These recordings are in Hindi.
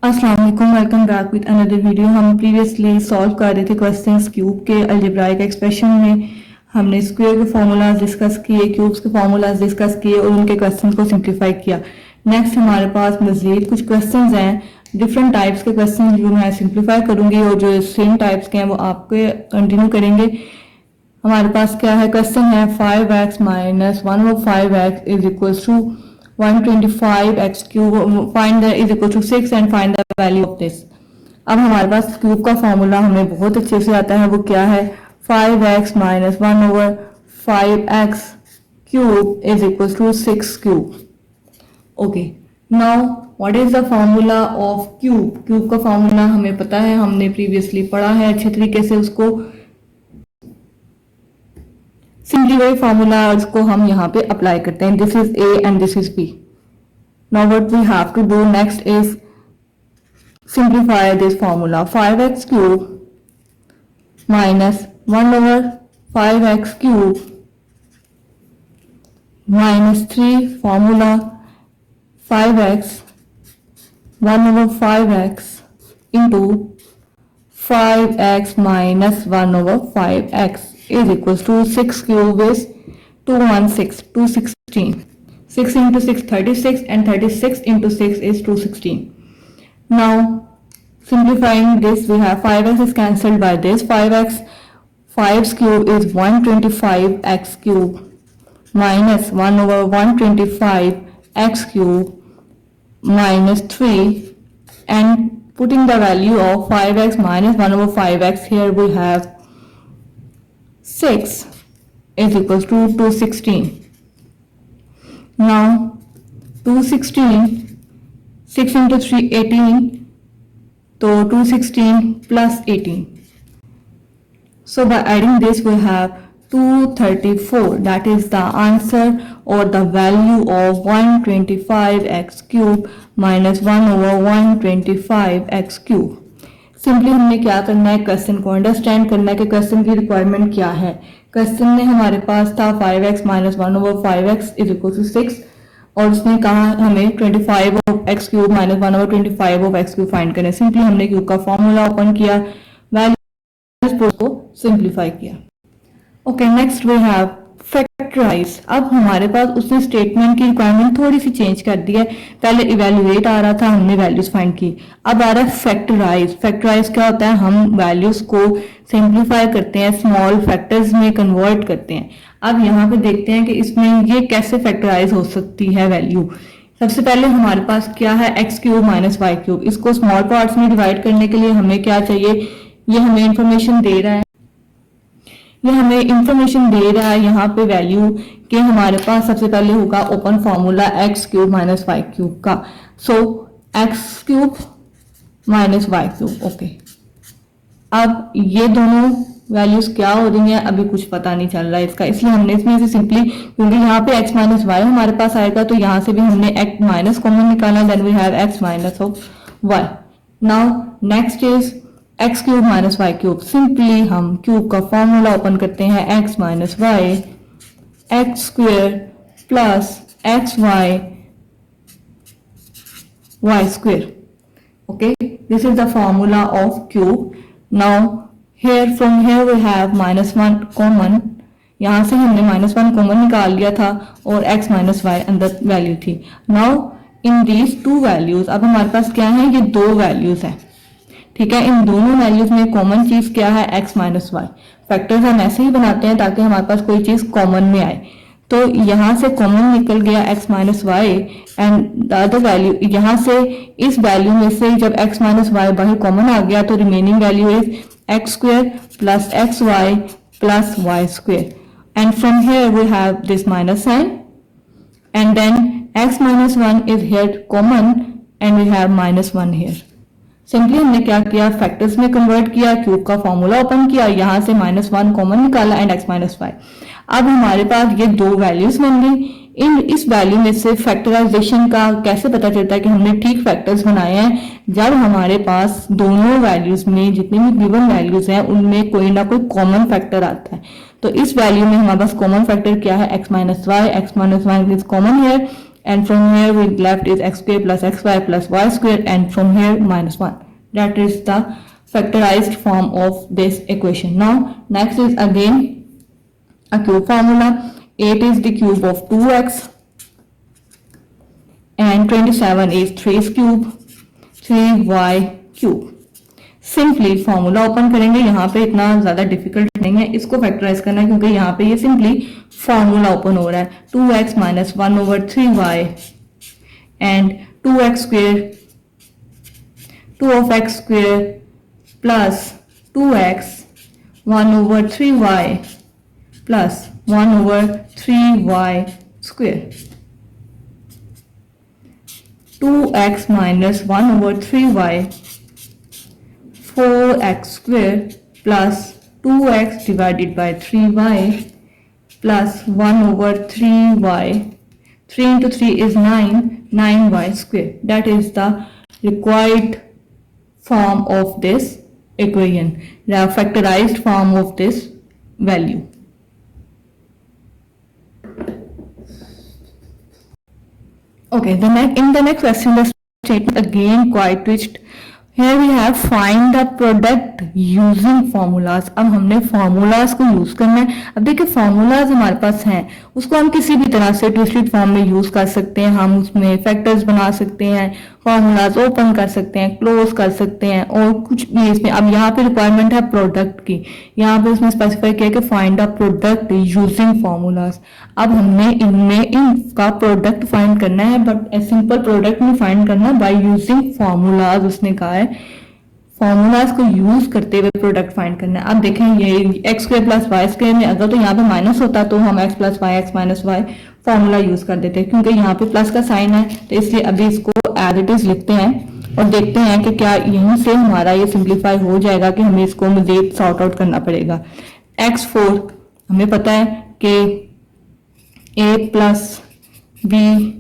अस्सलाम वालेकुम, welcome back with another video. हम प्रीवियसली सॉल्व कर रहे थे क्वेश्चंस क्यूब के अलजेब्राइक एक्सप्रेशन में। हमने स्क्वायर के फार्मूलाज डिस्कस किए, क्यूब्स के फार्मूलाज डिस्कस किए और उनके क्वेश्चंस को सिंप्लीफाई किया। नेक्स्ट हमारे पास मजीद कुछ क्वेश्चंस हैं, डिफरेंट टाइप्स के क्वेश्चन जो मैं सिंप्लीफाई करूंगी और जो सेम टाइप्स के हैं वो आपके कंटिन्यू करेंगे। हमारे पास क्या है, क्वेश्चन है 5x minus 1/5x is equal to 125x cube, find the is equal to 6 and find the value of this. अब हमारे पास क्यूब का फॉर्मूला हमें बहुत अच्छे से आता है, वो क्या है, 5x minus 1/5x cube is equal to 6 cube. Okay, now what is the formula of cube. Cube का फॉर्मूला हमें पता है, हमने प्रीवियसली पढ़ा है अच्छे तरीके से उसको। सिंपली वही फॉर्मूला को हम यहाँ पे अप्लाई करते हैं। This is A and this is B. Now what we have to do next is simplify this formula. 5x cube minus 1/5x cube minus 3 formula 5x 1/5x into 5x minus 1/5x is equals to 6 cube is 216. 6 into 6 36 and 36 into 6 is 216. Now simplifying this, we have 5x is cancelled by this. 5's cube is 125x cube minus 1/125x cube minus 3, and putting the value of 5x minus 1/5x here we have 6 is equals to 216. Now 216, 6 into 3 18, so 216 plus 18. So by adding this we have 234. That is the answer or the value of 125x cube minus 1/125x cube. Simply हमने क्या करना है, क्वेश्चन को अंडरस्टैंड करना है कि क्वेश्चन की रिक्वायरमेंट क्या है। क्वेश्चन में हमारे पास था 5x minus 1/5x is equal to 6 और उसने कहा हमें 25x cube minus 1/25x cube find करें। सिंपली हमने क्यूब का फॉर्मूला ओपन किया, वैल्यूज को सिंप्लीफाई किया। Okay, next we have factorise. अब हमारे पास उसने स्टेटमेंट की रिक्वायरमेंट थोड़ी सी चेंज कर दी है। पहले इवेल्युएट आ रहा था, हमने वैल्यूज फाइंड की। अब आ रहा है फैक्टराइज। फैक्टराइज क्या होता है, हम वैल्यूज को सिंप्लीफाई करते हैं, स्मॉल फैक्टर्स में कन्वर्ट करते हैं। अब यहाँ पे देखते हैं कि इसमें ये कैसे फैक्टराइज हो सकती है वैल्यू। सबसे पहले हमारे पास क्या है, x cube minus Y cube. इसको स्मॉल पार्ट्स में डिवाइड करने के लिए हमें क्या चाहिए, ये हमें इंफॉर्मेशन दे रहा है, यहाँ पे वैल्यू के हमारे पास सबसे पहले होगा open formula X cube minus Y cube का। So X cube minus Y cube. Okay, अब ये दोनों वैल्यूज क्या हो रही हैं अभी कुछ पता नहीं चल रहा है इसका, इसलिए हमने इसमें से सिंपली, क्योंकि यहाँ पे x माइनस वाई हमारे पास आएगा तो यहाँ से भी हमने x माइनस कॉमन निकालना, then we have x minus of y. Now next is x cube minus Y cube. Simply हम क्यूब का फॉर्मूला ओपन करते हैं, x minus Y x square plus x y y square. Okay, this is the formula of cube. Now here from here we have -1 common, यहाँ से हमने -1 कॉमन निकाल लिया था और x माइनस वाई अंदर वैल्यू थी। Now in these two values, अब हमारे पास क्या है, ये दो वैल्यूज है, ठीक है। इन दोनों वैल्यूज में कॉमन चीज क्या है, x माइनस वाई। फैक्टर्स हम ऐसे ही बनाते हैं ताकि हमारे पास कोई चीज कॉमन में आए। तो यहाँ से कॉमन निकल गया x minus y and the other value, यहाँ से इस वैल्यू में से जब x माइनस वाई बाहर कॉमन आ गया तो remaining value is x square plus xy plus y square, and from here we have this minus sign, and then x minus 1 is here common and we have -1 here. Simply हमने क्या किया, फैक्टर्स में कन्वर्ट किया, क्यूब का फॉर्मूला ओपन किया, यहाँ से -1 कॉमन निकाला एंड x माइनस वाई। अब हमारे पास ये दो वैल्यूज बन गई। इस वैल्यू में से फैक्टराइजेशन का कैसे पता चलता है कि हमने ठीक फैक्टर्स बनाए हैं, जब हमारे पास दोनों वैल्यूज में जितनी भी गिवन वैल्यूज हैं उनमें कोई ना कोई कॉमन फैक्टर आता है। तो इस वैल्यू में हमारे पास कॉमन फैक्टर क्या है, x minus y is common here and from here we left is x square plus xy plus y square, and from here minus 1. That is the factorized form of this equation. Now next is again a cube formula. 8 is the cube of 2x and 27 is 3's cube, 3y cube. Simply formula open करेंगे, यहाँ पे इतना ज्यादा डिफिकल्ट नहीं है इसको फैक्टराइज करना है, क्योंकि यहाँ पे ये सिंपली फॉर्मूला ओपन हो रहा है. 2x minus 1 over 3y and 2x square 2 of x square plus 2x 1 over 3y plus 1 over 3y square. 2x minus 1 over 3y 4x square plus 2x divided by 3y plus 1 over 3y. 3 into 3 is 9, 9y square. That is the required form of this equation, the factorized form of this value. Okay, in the next question, the statement again quite twist. Here we have find the product using formulas. अब हमने formulas को यूज करना है. अब देखिए formulas हमारे पास हैं, उसको हम किसी भी तरह से ट्विस्टेड फॉर्म में यूज कर सकते हैं. हम उसमें फैक्टर्स बना सकते हैं, फॉर्मूलाज ओपन कर सकते हैं, क्लोज कर सकते हैं और कुछ भी इसमें. अब यहाँ पे रिक्वायरमेंट है प्रोडक्ट की, यहाँ पे उसमें स्पेसिफाई किया कि find the product using formulas. अब हमने इनमें इनका प्रोडक्ट फाइंड करना है, बट सिंपल प्रोडक्ट नहीं फाइंड करना बाय यूजिंग फॉर्मूलाज. उसने कहा है फॉर्मूलाज को यूज करते हुए प्रोडक्ट फाइंड करना है. अब देखें ये x square plus Y square में अगर तो यहाँ पे माइनस होता तो हम x plus y x minus y formula use कर देते हैं, क्योंकि यहाँ पे प्लस का साइन है तो इसलिए अभी इसको एज इट इज लिखते हैं और देखते हैं कि क्या यहीं से हमारा ये सिंप्लीफाई हो जाएगा कि हमें इसको मजीद सॉर्ट आउट करना पड़ेगा. x4 हमें पता है कि a plus B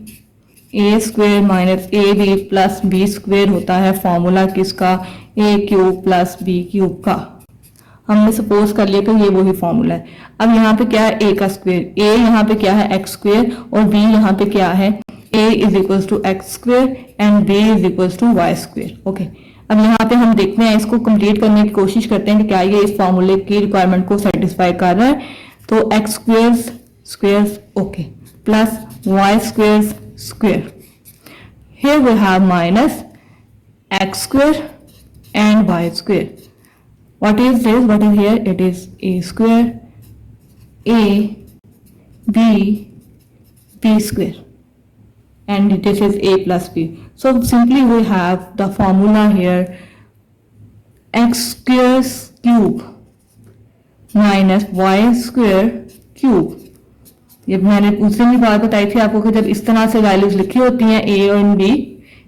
A square minus A B plus B square होता है फॉर्मूला किसका, A cube plus B cube का. हमने सपोज कर लिया कि ये वही फॉर्मूला है. अब यहाँ पे क्या है ए का स्क्वेयर, ए यहाँ पे क्या है एक्स स्क्वेयर और बी यहाँ पे क्या है A is equals to x square and B is equals to Y square. Okay, अब यहाँ पे हम देखते हैं, इसको कंप्लीट करने की कोशिश करते हैं कि क्या ये इस फॉर्मूले की रिक्वायरमेंट को सेटिस्फाई कर रहा है. तो x square okay plus y square square. Here we have minus x square and y square. What is this? What is here? It is a square, a b square, and this is a plus b. So simply we have the formula here: x square cube minus y square cube. ये मैंने उस दिन भी बात बताई थी आपको कि जब इस तरह से वैल्यूज लिखी होती हैं ए और बी,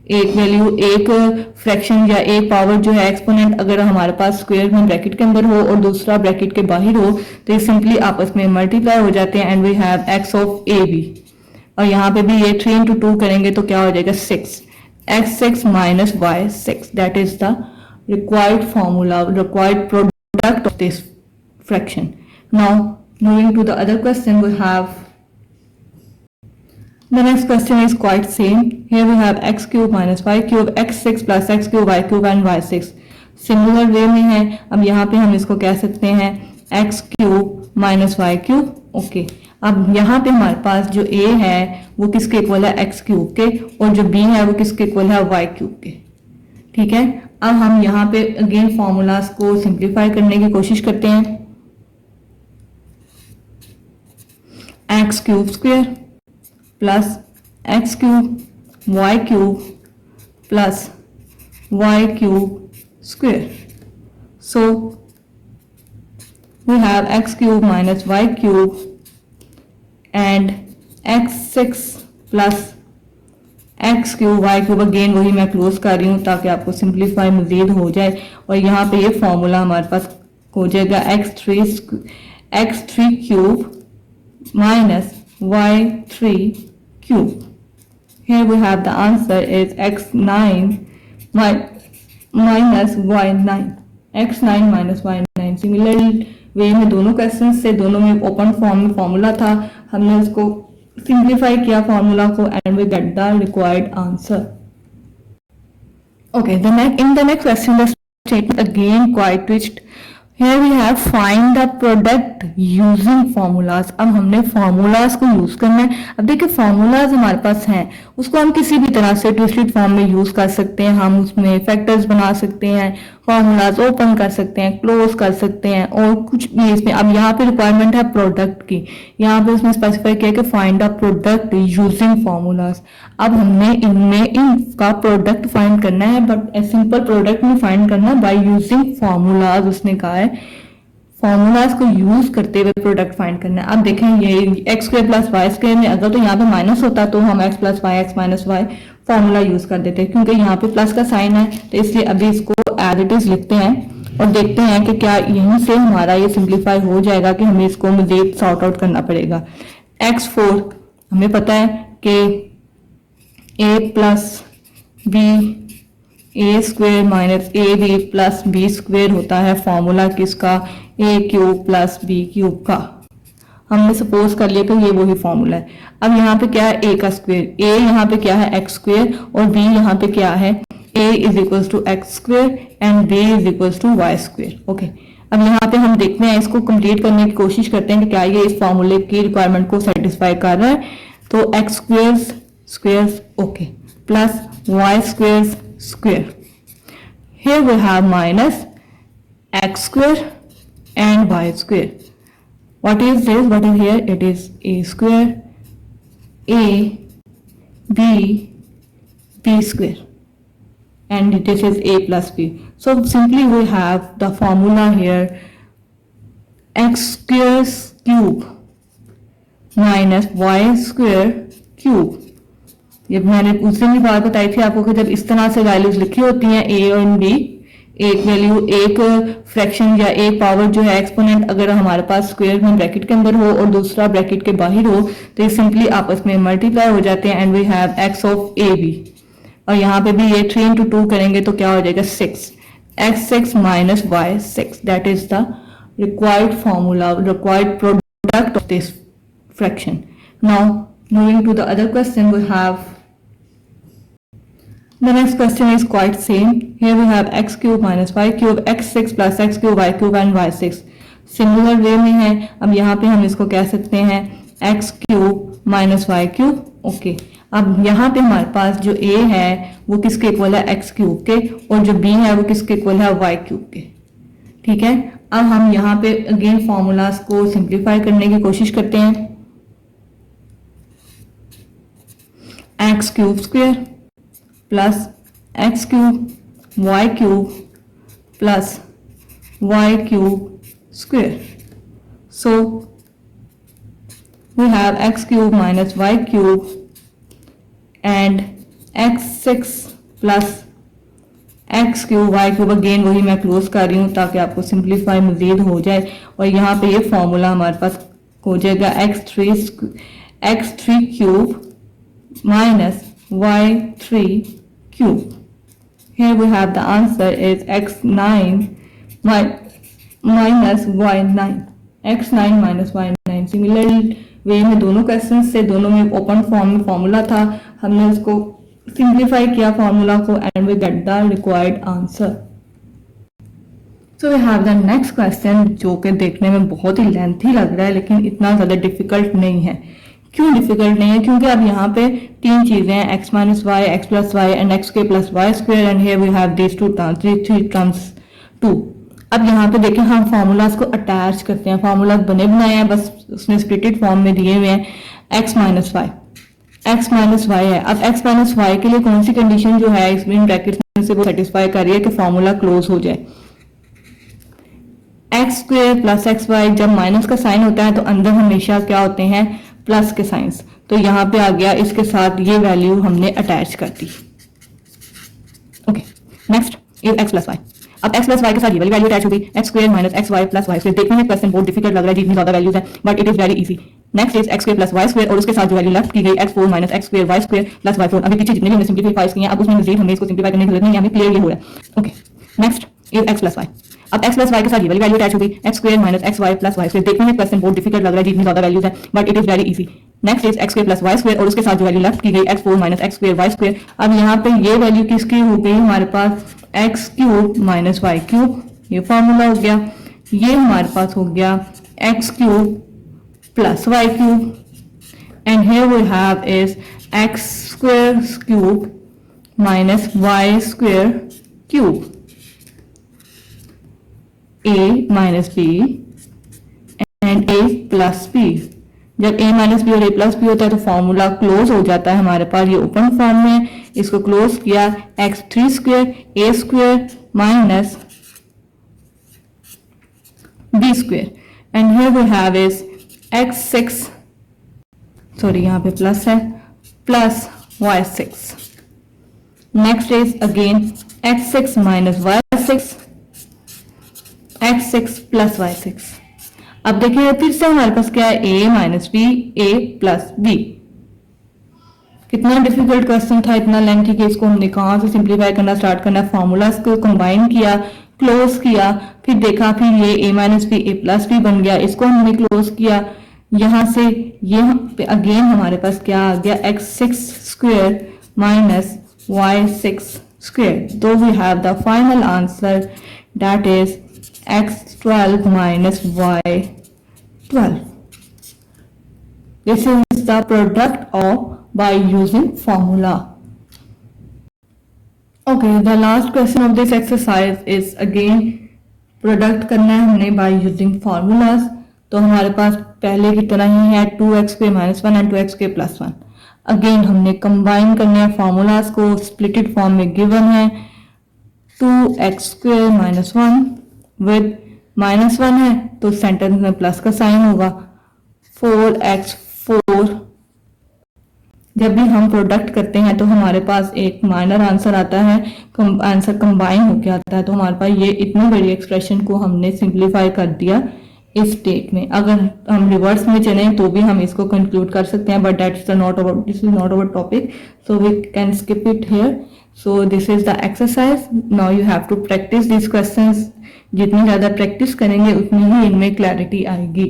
एक वैल्यू एक फ्रैक्शन या एक पावर जो है एक्सपोनेंट अगर हमारे पास स्क्वायर में ब्रैकेट के अंदर हो और दूसरा ब्रैकेट के बाहर हो तो ये सिंपली आपस में मल्टीप्लाई हो जाते हैं and we have x of A B. और यहाँ पे भी ये 3 into 2 करेंगे तो क्या हो जाएगा 6, x6 minus y 6. That is the required formula, required product of this fraction. Now moving to the other question, we have the next question is quite same. Here we have x cube minus y cube, x6 plus x cube, y cube and y6. Similar way में है. अब यहाँ पे हम इसको कह सकते हैं x cube minus y cube. Okay, अब यहाँ पे हमारे पास जो a है वो किसके इक्वल है x क्यूब के और जो b है वो किसके इक्वल है y क्यूब के. ठीक है, अब हम यहाँ पे अगेन फॉर्मूलाज को सिंप्लीफाई करने की कोशिश करते हैं. X cube square plus x cube y cube plus y cube square. So we have x cube minus Y cube and x6 plus x cube y cube. Again वही मैं क्लोज कर रही हूँ ताकि आपको सिंप्लीफाई मजीद हो जाए. और यहाँ पे ये फॉर्मूला हमारे पास हो जाएगा x3 cube minus y3 cube. Here we have the answer is x9 minus y9. x9 minus y9. Similar way में दोनों क्वेश्चन से दोनों में ओपन फॉर्म में फॉर्मूला था, हमने उसको सिंप्लीफाई किया फॉर्मूला को and we get the required answer. Okay, in the next question, the statement again quite twist. Here we have find the product using formulas. अब हमने formulas को यूज करना है. अब देखिए formulas हमारे पास हैं, उसको हम किसी भी तरह से ट्विस्टेड फॉर्म में यूज कर सकते हैं. हम उसमें फैक्टर्स बना सकते हैं, फॉर्मूलाज ओपन कर सकते हैं, क्लोज कर सकते हैं और कुछ भी इसमें. अब यहाँ पे रिक्वायरमेंट है प्रोडक्ट की. यहाँ पे उसने स्पेसिफाई किया कि find the product using formulas. अब हमने इनमें इनका प्रोडक्ट फाइंड करना है, बट सिंपल प्रोडक्ट नहीं फाइंड करना, बाय यूजिंग फॉर्मूलाज. उसने कहा है फॉर्मूलाज को यूज करते हुए प्रोडक्ट फाइंड करना है. अब देखें ये x square plus Y square में अगर तो यहाँ पे माइनस होता तो हम x plus y x minus y formula use कर देते हैं. क्योंकि यहाँ पे प्लस का साइन है तो इसलिए अभी इसको एज इट इज लिखते हैं और देखते हैं कि क्या यहीं से हमारा ये सिंप्लीफाई हो जाएगा कि हमें इसको मजीद सॉर्ट आउट करना पड़ेगा. x4 हमें पता है कि a plus B A square minus A B plus B square होता है फॉर्मूला किसका, A cube plus B cube का. हमने सपोज कर लिया कि ये वही फॉर्मूला है. अब यहाँ पे क्या है, ए का स्क्वेयर, ए यहाँ पे क्या है एक्स स्क्वेयर और बी यहाँ पे क्या है a is equal to x square and b is equal to Y square. Okay, अब यहाँ पे हम देखते हैं, इसको कंप्लीट करने की कोशिश करते हैं कि क्या ये इस फॉर्मूले की रिक्वायरमेंट को सेटिस्फाई कर रहा है. तो x square square okay plus y square square. Here we have minus x square and y square. What is this? What is here? It is a square, a, b, b square, and this is a plus b. So simply we have the formula here: x square cube minus y square cube. ये मैंने उस दिन भी बात बताई थी आपको कि जब इस तरह से वैल्यूज लिखी होती हैं ए और बी, एक वैल्यू एक फ्रैक्शन या एक पावर जो है एक्सपोनेंट अगर हमारे पास स्क्वायर में ब्रैकेट के अंदर हो और दूसरा ब्रैकेट के बाहर हो तो ये सिंपली आपस में मल्टीप्लाई हो जाते हैं and we have x of A B. और यहाँ पे भी ये 3 इंटू 2 करेंगे तो क्या हो जाएगा 6, x 6 minus y 6. That is the required formula, required product of this fraction. Now moving to the other question, we have the next question is quite same. Here we have x cube minus y cube, x6 plus x cube, y cube and y6. Similar way में है. अब यहाँ पे हम इसको कह सकते हैं x cube minus y cube. Okay, अब यहाँ पे हमारे पास जो a है वो किसके इक्वल है x क्यूब के और जो b है वो किसके इक्वल है y क्यूब के. ठीक है, अब हम यहाँ पे अगेन फॉर्मूलाज को सिंप्लीफाई करने की कोशिश करते हैं. X cube square plus x cube y cube plus y cube square. So we have x cube minus Y cube and x6 plus x cube y cube. Again वही मैं क्लोज कर रही हूँ ताकि आपको सिंप्लीफाई मजीद हो जाए. और यहाँ पे ये फॉर्मूला हमारे पास हो जाएगा x3 cube minus y3 cube. Here we have the answer is x9 minus y9. x9 minus y9. Similarly वे में दोनों क्वेश्चन से दोनों में ओपन फॉर्म में फॉर्मूला था, हमने उसको सिंप्लीफाई किया फॉर्मूला को and we get the required answer. So we have the next question जो कि देखने में बहुत ही लेंथी लग रहा है लेकिन इतना ज्यादा डिफिकल्ट नहीं है. क्यों डिफिकल्ट नहीं है? क्योंकि अब यहाँ पे 3 चीजें हैं, x minus Y, X plus Y and X के plus Y square and here we have this two terms, three terms 2. अब यहाँ पे देखें हम फॉर्मूलाज को अटैच करते हैं. फॉर्मूलाज बने बनाए हैं, बस उसने स्प्लिटेड फॉर्म में दिए हुए हैं. एक्स माइनस वाई है. अब एक्स माइनस वाई के लिए कौन सी कंडीशन जो है इसमें ब्रैकेट में से वो सेटिस्फाई कर रही है कि फॉर्मूला क्लोज हो जाए. X square plus x y, जब माइनस का साइन होता है तो अंदर हमेशा क्या होते हैं प्लस के साइंस. तो यहाँ पे आ गया, इसके साथ ये वैल्यू हमने अटैच कर दी. Okay, next is x plus Y. अब एक्स प्लस वाई के साथ ये वाली वैल्यू अटैच होगी, x square minus x Y plus Y square. देखने में क्वेश्चन बहुत डिफिकल्ट लग रहा है जितनी ज्यादा वैल्यूज है, but it is very easy. Next is x square plus Y square और उसके साथ जो वैल्यू लेफ्ट की गई x4 minus x square y square plus y 4. अभी पीछे जितने भी हमने सिंप्लीफाई किए हैं अब उसमें मजीद हमें इसको सिंप्लीफाई करने की जरूरत नहीं है, हमें क्लियर ये हो रहा है. Okay, next is x plus Y. अब x प्लस वाई के साथ ये वाली वैल्यू अटैच होगी, x square minus x Y plus Y square. देखने में क्वेश्चन बहुत डिफिकल्ट लग रहा है जितनी ज्यादा वैल्यूज है, but it is very easy. Next is x square plus Y square और उसके साथ जो वैल्यू लेफ्ट की गई x four minus x square y square. अब यहाँ पे ये वैल्यू किसकी हो गई हमारे पास, x cube minus Y cube, ये फॉर्मूला हो गया। ये हमारे पास हो गया x cube plus y cube, and here we have is x square cube minus y square cube, a minus b and a plus b। जब a माइनस बी और a प्लस बी होता है तो फॉर्मूला क्लोज हो जाता है हमारे पास, ये ओपन फॉर्म में, इसको क्लोज किया, x three square A square minus B square, and here we have is x six, sorry यहाँ पे प्लस है, plus y six. Next is again x six minus y six, x six plus y six. अब देखिए फिर से हमारे पास क्या है, A minus B, A plus B. कितना डिफिकल्ट क्वेश्चन था, इतना लेंथी कि इसको हमने कहाँ से सिंप्लीफाई करना स्टार्ट करना, फॉर्मूलाज को कंबाइन किया, क्लोज किया, फिर देखा, फिर ये ए minus B A plus B बन गया, इसको हमने क्लोज किया। यहां से ये अगेन हमारे पास क्या आ गया, x six square minus y six square. तो we have the final answer that is x 12 minus y 12। This is the product of by using formula. Okay, the last question of this exercise is again product करना है हमने बाय यूजिंग फॉर्मूलाज। तो हमारे पास पहले की तरह ही है 2x square minus one and 2x square plus one. Again हमने कंबाइन करने हैं फॉर्मूलाज को, स्प्लिटेड फॉर्म में गिवन है 2x square minus one with minus one है तो सेंटेंस में प्लस का साइन होगा, 4x4। जब भी हम प्रोडक्ट करते हैं तो हमारे पास एक माइनर आंसर आता है, आंसर कंबाइन होकर आता है, तो हमारे पास ये इतनी बड़ी एक्सप्रेशन को हमने सिंप्लीफाई कर दिया इस स्टेट में। अगर हम रिवर्स में चलें तो भी हम इसको कंक्लूड कर सकते हैं, but that is not about, this is not about topic, so we can skip it here. So this is the exercise, now you have to practise this questions. जितनी ज्यादा प्रैक्टिस करेंगे उतनी ही इनमें क्लैरिटी आएगी।